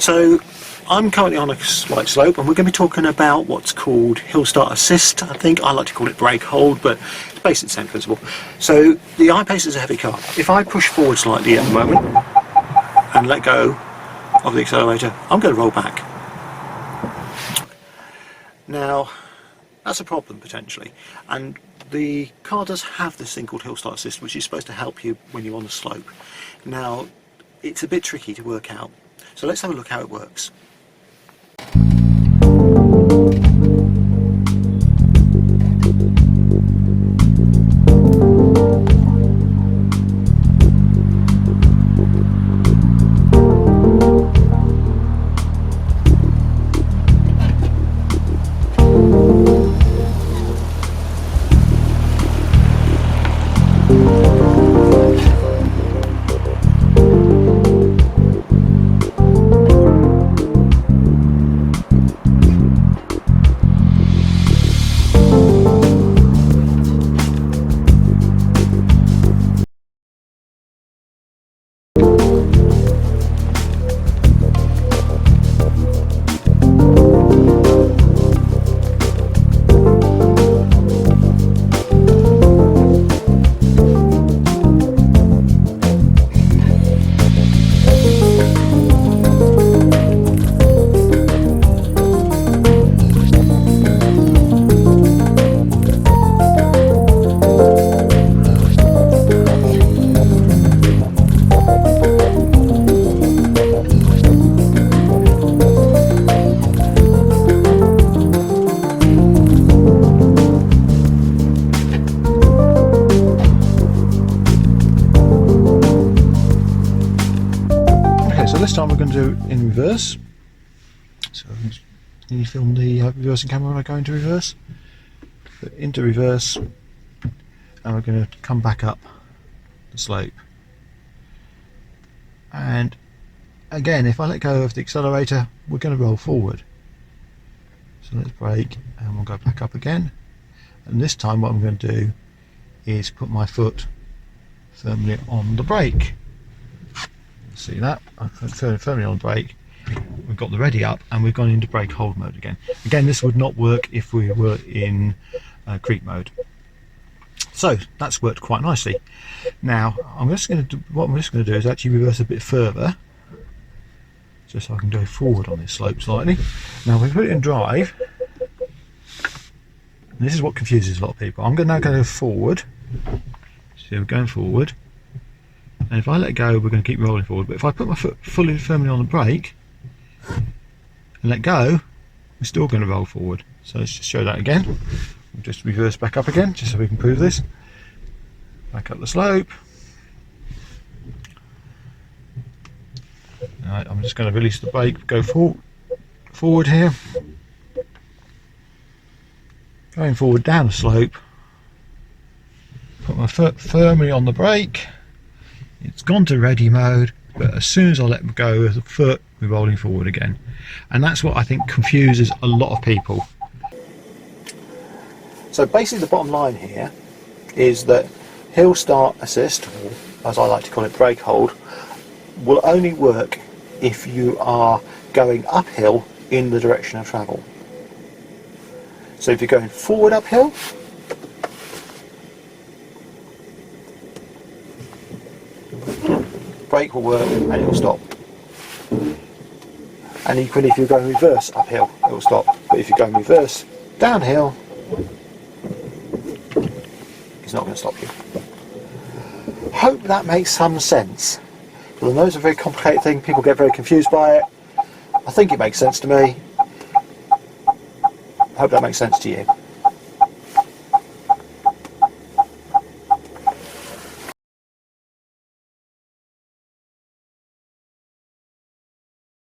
So I'm currently on a slight slope, and we're going to be talking about what's called hill start assist. I think I like to call it brake hold, but it's basically the same principle. So the iPace is a heavy car. If I push forward slightly at the moment and let go of the accelerator, I'm going to roll back. Now that's a problem potentially, and the car does have this thing called hill start assist, which is supposed to help you when you're on the slope. Now it's a bit tricky to work out, so let's have a look how it works. So this time we're going to do it in reverse. So can you film the reversing camera when I go into reverse? Put into reverse, and we're going to come back up the slope. And again, if I let go of the accelerator, we're going to roll forward. So let's brake, and we'll go back up again. And this time what I'm going to do is put my foot firmly on the brake. See that? I put firmly on the brake. We've got the ready up, and we've gone into brake hold mode again. Again, this would not work if we were in creep mode. So that's worked quite nicely. Now what I'm just going to do is actually reverse a bit further, just so I can go forward on this slope slightly. Now we put it in drive. And this is what confuses a lot of people. I'm now going to go forward. So we're going forward. And if I let go, we're going to keep rolling forward. But if I put my foot firmly on the brake and let go, we're still going to roll forward. So let's just show that again. We'll just reverse back up again, just so we can prove this. Back up the slope. Alright, I'm just going to release the brake, go forward here. Going forward down the slope. Put my foot firmly on the brake. It's gone to ready mode, but as soon as I let go of the foot, we're rolling forward again. And that's what I think confuses a lot of people. So basically the bottom line here is that hill start assist, or as I like to call it brake hold, will only work if you are going uphill in the direction of travel. So if you're going forward uphill, brake will work and it will stop. And equally, if you're going reverse uphill, it will stop. But if you're going reverse downhill, it's not going to stop you. Hope that makes some sense. Well, I know it's a very complicated thing, people get very confused by it. I think it makes sense to me. Hope that makes sense to you.